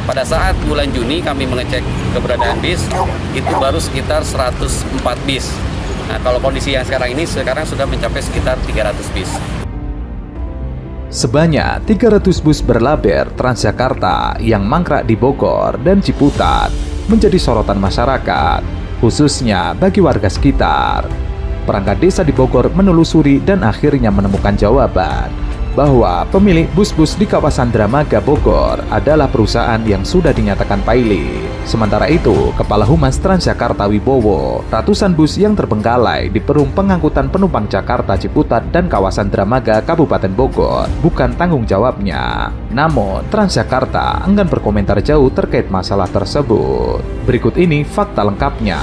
Pada saat bulan Juni kami mengecek keberadaan bis, itu baru sekitar 104 bis. Nah, kalau kondisi yang sekarang ini sudah mencapai sekitar 300 bis. Sebanyak 300 bus berlaber Transjakarta yang mangkrak di Bogor dan Ciputat menjadi sorotan masyarakat, khususnya bagi warga sekitar. Perangkat desa di Bogor menelusuri dan akhirnya menemukan jawaban bahwa pemilik bus-bus di kawasan Dramaga Bogor adalah perusahaan yang sudah dinyatakan pilot. Sementara itu, Kepala Humas Transjakarta Wibowo, ratusan bus yang terbengkalai di perum pengangkutan penumpang Jakarta Ciputat dan kawasan Dramaga Kabupaten Bogor bukan tanggung jawabnya. Namun, Transjakarta enggan berkomentar jauh terkait masalah tersebut. Berikut ini fakta lengkapnya.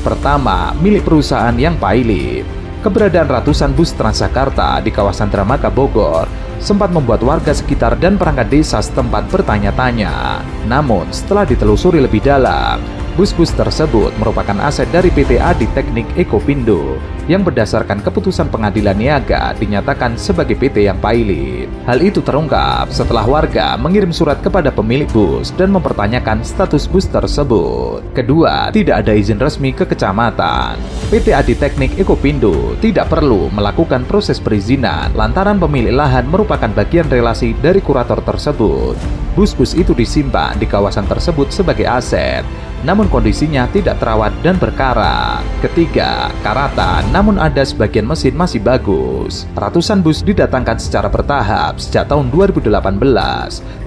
Pertama, milik perusahaan yang pilot. Keberadaan ratusan bus Transjakarta di kawasan Dramaga Bogor sempat membuat warga sekitar dan perangkat desa setempat bertanya-tanya. Namun, setelah ditelusuri lebih dalam, bus-bus tersebut merupakan aset dari PT Adi Teknik Ekopindo yang berdasarkan keputusan pengadilan niaga dinyatakan sebagai PT yang pilot. Hal itu terungkap setelah warga mengirim surat kepada pemilik bus dan mempertanyakan status bus tersebut. Kedua, tidak ada izin resmi ke kecamatan. PT Adi Teknik Ekopindo tidak perlu melakukan proses perizinan lantaran pemilik lahan merupakan bagian relasi dari kurator tersebut. Bus-bus itu disimpan di kawasan tersebut sebagai aset, namun kondisinya tidak terawat dan berkarat. Ketiga, karatan, namun ada sebagian mesin masih bagus. Ratusan bus didatangkan secara bertahap sejak tahun 2018.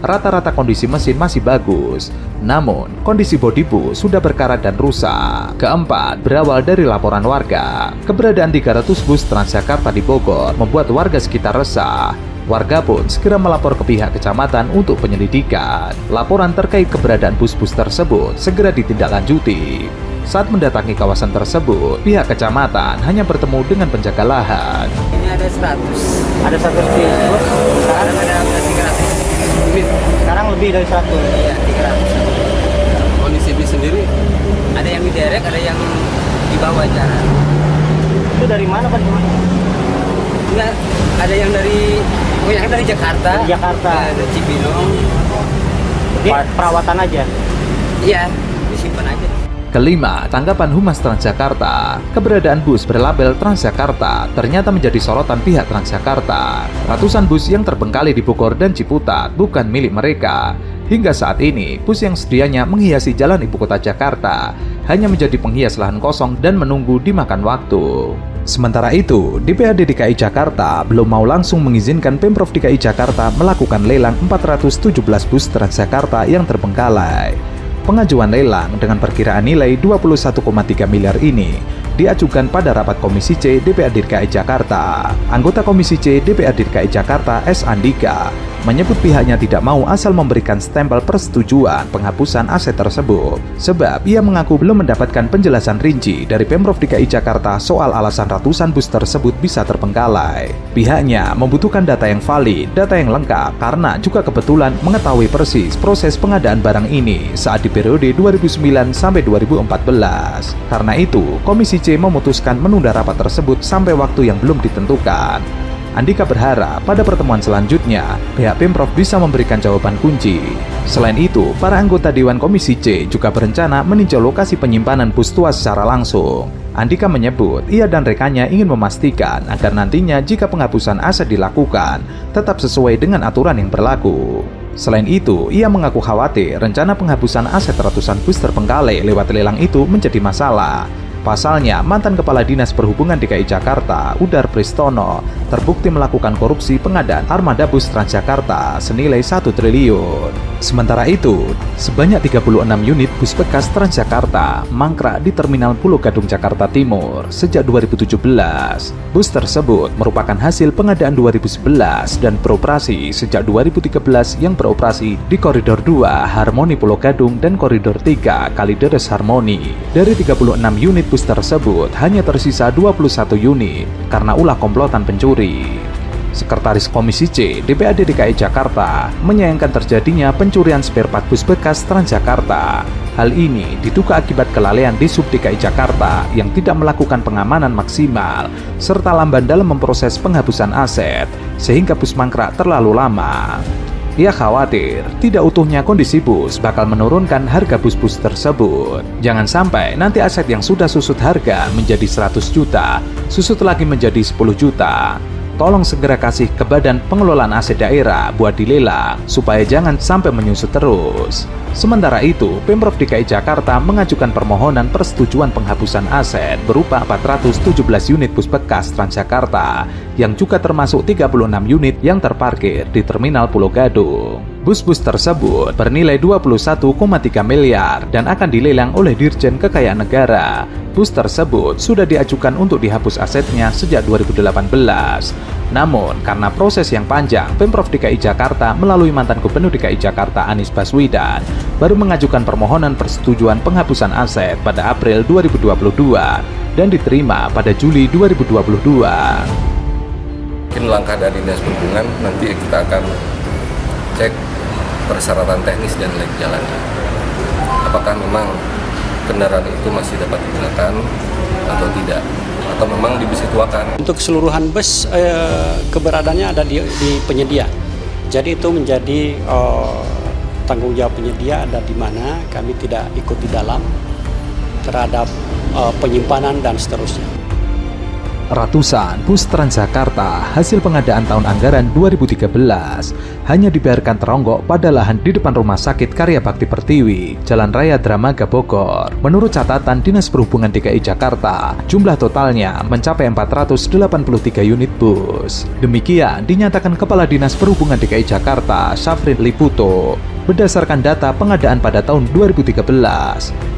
Rata-rata kondisi mesin masih bagus, namun kondisi bodi bus sudah berkarat dan rusak. Keempat, berawal dari laporan warga. Keberadaan 300 bus Transjakarta di Bogor membuat warga sekitar resah. Warga pun segera melapor ke pihak kecamatan untuk penyelidikan. Laporan terkait keberadaan bus-bus tersebut segera ditindaklanjuti. Saat mendatangi kawasan tersebut, pihak kecamatan hanya bertemu dengan penjaga lahan. Ini ada 100. Ada 100 bis. Sekarang ada 300 bis. Sekarang lebih dari 100. Iya, 300. Kondisi bis sendiri Ada yang diderek, ada yang dibawa jalan. Itu dari mana, Pak? Enggak, ada yang dari Jakarta. Dari Jakarta. Ada Cibinong. Jadi perawatan aja. Iya, disimpan aja. Kelima, tanggapan Humas Transjakarta. Keberadaan bus berlabel Transjakarta ternyata menjadi sorotan pihak Transjakarta. Ratusan bus yang terbengkalai di Bogor dan Ciputat bukan milik mereka. Hingga saat ini, bus yang sedianya menghiasi jalan ibu kota Jakarta hanya menjadi penghias lahan kosong dan menunggu dimakan waktu. Sementara itu, DPRD DKI Jakarta belum mau langsung mengizinkan Pemprov DKI Jakarta melakukan lelang 417 bus Transjakarta yang terbengkalai. Pengajuan lelang dengan perkiraan nilai 21,3 miliar ini diajukan pada rapat Komisi C DPRD DKI Jakarta. Anggota Komisi C DPRD DKI Jakarta S. Andika menyebut pihaknya tidak mau asal memberikan stempel persetujuan penghapusan aset tersebut, sebab ia mengaku belum mendapatkan penjelasan rinci dari Pemprov DKI Jakarta soal alasan ratusan bus tersebut bisa terbengkalai. Pihaknya membutuhkan data yang valid, data yang lengkap, karena juga kebetulan mengetahui persis proses pengadaan barang ini saat di periode 2009 sampai 2014. Karena itu, Komisi C memutuskan menunda rapat tersebut sampai waktu yang belum ditentukan. Andika berharap pada pertemuan selanjutnya, pihak Pemprov bisa memberikan jawaban kunci. Selain itu, para anggota Dewan Komisi C juga berencana meninjau lokasi penyimpanan bus tua secara langsung. Andika menyebut, ia dan rekannya ingin memastikan agar nantinya jika penghapusan aset dilakukan, tetap sesuai dengan aturan yang berlaku. Selain itu, ia mengaku khawatir rencana penghapusan aset ratusan bus terbengkalai lewat lelang itu menjadi masalah. Pasalnya, mantan Kepala Dinas Perhubungan DKI Jakarta, Udar Pristono, terbukti melakukan korupsi pengadaan armada bus Transjakarta senilai 1 triliun. Sementara itu, sebanyak 36 unit bus bekas Transjakarta mangkrak di Terminal Pulau Gadung, Jakarta Timur sejak 2017. Bus tersebut merupakan hasil pengadaan 2011 dan beroperasi sejak 2013 yang beroperasi di Koridor 2 Harmoni Pulau Gadung dan Koridor 3 Kalideres Harmoni. Dari 36 unit bus tersebut hanya tersisa 21 unit karena ulah komplotan pencuri. Sekretaris Komisi C DPRD DKI Jakarta menyayangkan terjadinya pencurian spare part bus bekas Transjakarta. Hal ini diduga akibat kelalaian Disub DKI Jakarta yang tidak melakukan pengamanan maksimal serta lamban dalam memproses penghapusan aset sehingga bus mangkrak terlalu lama. Ia khawatir tidak utuhnya kondisi bus bakal menurunkan harga bus-bus tersebut. Jangan sampai nanti aset yang sudah susut harga menjadi 100 juta, susut lagi menjadi 10 juta. Tolong segera kasih ke Badan Pengelolaan Aset Daerah buat dilelang, supaya jangan sampai menyusut terus. Sementara itu, Pemprov DKI Jakarta mengajukan permohonan persetujuan penghapusan aset berupa 417 unit bus bekas Transjakarta, yang juga termasuk 36 unit yang terparkir di Terminal Pulau Gadung. Bus-bus tersebut bernilai 21,3 miliar dan akan dilelang oleh Dirjen Kekayaan Negara. Bus tersebut sudah diajukan untuk dihapus asetnya sejak 2018. Namun, karena proses yang panjang, Pemprov DKI Jakarta melalui mantan Gubernur DKI Jakarta Anies Baswedan baru mengajukan permohonan persetujuan penghapusan aset pada April 2022 dan diterima pada Juli 2022. Mungkin langkah dari Dinas Perhubungan nanti kita akan cek persyaratan teknis dan layak jalannya. Apakah memang kendaraan itu masih dapat digunakan atau tidak, atau memang di bus itu akan. Untuk keseluruhan bus keberadaannya ada di penyedia. Jadi itu menjadi tanggung jawab penyedia ada di mana, kami tidak ikut di dalam terhadap penyimpanan dan seterusnya. Ratusan bus Transjakarta hasil pengadaan tahun anggaran 2013 hanya dibiarkan teronggok pada lahan di depan Rumah Sakit Karya Bakti Pertiwi, Jalan Raya Dramaga Bogor. Menurut catatan Dinas Perhubungan DKI Jakarta, jumlah totalnya mencapai 483 unit bus. Demikian dinyatakan Kepala Dinas Perhubungan DKI Jakarta, Syafrin Liputo. Berdasarkan data pengadaan pada tahun 2013,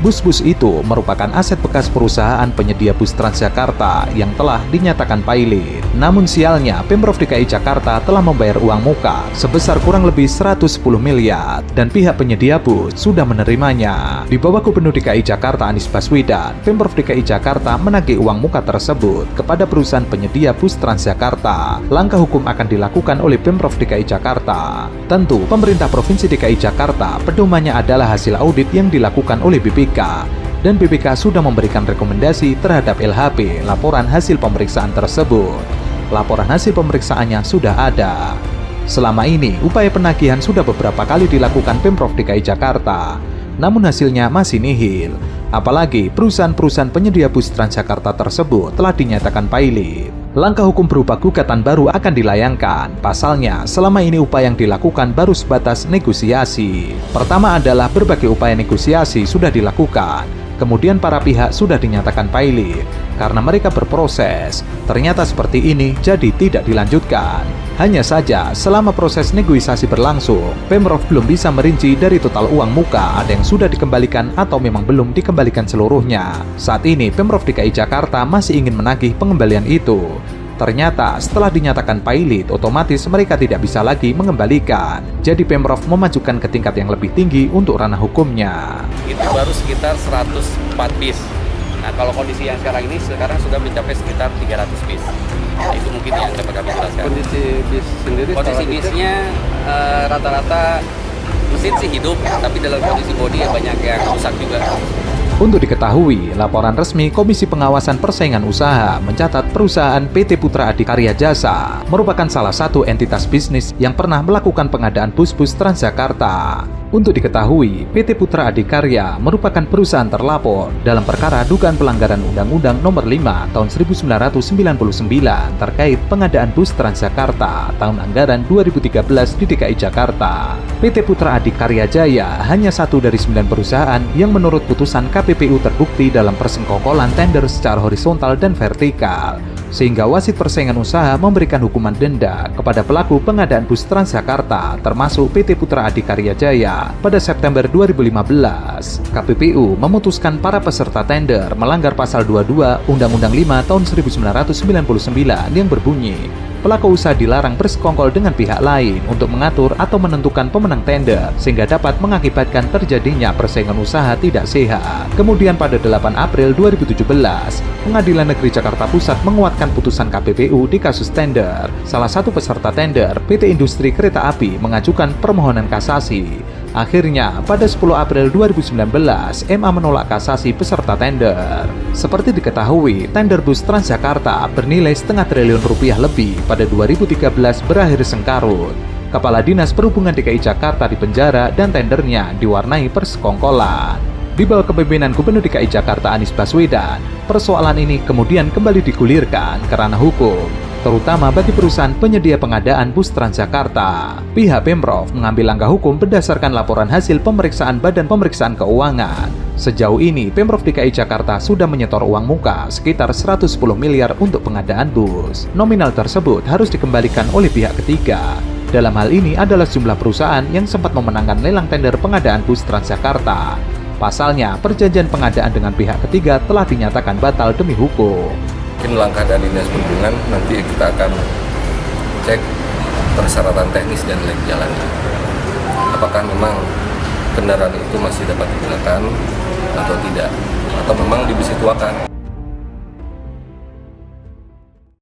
bus-bus itu merupakan aset bekas perusahaan penyedia bus Transjakarta yang telah dinyatakan pilot. Namun sialnya, Pemprov DKI Jakarta telah membayar uang muka sebesar kurang lebih 110 miliar dan pihak penyedia bus sudah menerimanya. Di bawah Gubernur DKI Jakarta Anies Baswedan, Pemprov DKI Jakarta menagih uang muka tersebut kepada perusahaan penyedia bus Transjakarta. Langkah hukum akan dilakukan oleh Pemprov DKI Jakarta. Tentu, pemerintah Provinsi DKI Jakarta pedomannya adalah hasil audit yang dilakukan oleh BPK, dan BPK sudah memberikan rekomendasi terhadap LHP laporan hasil pemeriksaan tersebut. Laporan hasil pemeriksaannya sudah ada. Selama ini, upaya penagihan sudah beberapa kali dilakukan Pemprov DKI Jakarta, namun hasilnya masih nihil. Apalagi perusahaan-perusahaan penyedia bus Transjakarta tersebut telah dinyatakan pilot. Langkah hukum berupa gugatan baru akan dilayangkan. Pasalnya, selama ini upaya yang dilakukan baru sebatas negosiasi. Pertama adalah berbagai upaya negosiasi sudah dilakukan. Kemudian para pihak sudah dinyatakan pilot. Karena mereka berproses, ternyata seperti ini jadi tidak dilanjutkan. Hanya saja, selama proses negosiasi berlangsung, Pemprov belum bisa merinci dari total uang muka ada yang sudah dikembalikan atau memang belum dikembalikan seluruhnya. Saat ini, Pemprov DKI Jakarta masih ingin menagih pengembalian itu. Ternyata setelah dinyatakan pilot, otomatis mereka tidak bisa lagi mengembalikan. Jadi Pemprov memajukan ke tingkat yang lebih tinggi untuk ranah hukumnya. Itu baru sekitar 104 bis. Nah, kalau kondisi yang sekarang ini sudah mencapai sekitar 300 bis. Nah, itu mungkin yang dapat kami jelaskan. Kondisi bis sendiri? Kondisi bisnya rata-rata mesin sih hidup, tapi dalam kondisi bodi banyak yang rusak juga. Untuk diketahui, laporan resmi Komisi Pengawasan Persaingan Usaha mencatat perusahaan PT Putra Adikarya Jasa merupakan salah satu entitas bisnis yang pernah melakukan pengadaan bus-bus Transjakarta. Untuk diketahui, PT Putra Adikarya merupakan perusahaan terlapor dalam perkara dugaan pelanggaran Undang-Undang Nomor 5 Tahun 1999 terkait pengadaan bus Transjakarta tahun anggaran 2013 di DKI Jakarta. PT Putra Adikarya Jaya hanya satu dari 9 perusahaan yang menurut putusan KPPU terbukti dalam persengkokolan tender secara horizontal dan vertikal, sehingga wasit persaingan usaha memberikan hukuman denda kepada pelaku pengadaan bus Transjakarta termasuk PT Putra Adikarya Jaya pada September 2015. KPPU memutuskan para peserta tender melanggar pasal 22 Undang-Undang 5 tahun 1999 yang berbunyi pelaku usaha dilarang bersekongkol dengan pihak lain untuk mengatur atau menentukan pemenang tender sehingga dapat mengakibatkan terjadinya persaingan usaha tidak sehat. Kemudian pada 8 April 2017, Pengadilan Negeri Jakarta Pusat menguatkan putusan KPPU di kasus tender. Salah satu peserta tender, PT Industri Kereta Api, mengajukan permohonan kasasi. Akhirnya, pada 10 April 2019, MA menolak kasasi peserta tender. Seperti diketahui, tender bus Transjakarta bernilai setengah triliun rupiah lebih pada 2013 berakhir sengkarut. Kepala Dinas Perhubungan DKI Jakarta dipenjara dan tendernya diwarnai persekongkolan. Di bawah kepemimpinan Gubernur DKI Jakarta Anies Baswedan, persoalan ini kemudian kembali digulirkan ke ranah hukum, terutama bagi perusahaan penyedia pengadaan bus Transjakarta. Pihak Pemprov mengambil langkah hukum berdasarkan laporan hasil pemeriksaan Badan Pemeriksaan Keuangan. Sejauh ini, Pemprov DKI Jakarta sudah menyetor uang muka sekitar 110 miliar untuk pengadaan bus. Nominal tersebut harus dikembalikan oleh pihak ketiga. Dalam hal ini adalah sejumlah perusahaan yang sempat memenangkan lelang tender pengadaan bus Transjakarta. Pasalnya, perjanjian pengadaan dengan pihak ketiga telah dinyatakan batal demi hukum. Mungkin langkah dari Dinas Perhubungan nanti kita akan cek persyaratan teknis dan layak jalannya. Apakah memang kendaraan itu masih dapat digunakan atau tidak, atau memang dibisituakan.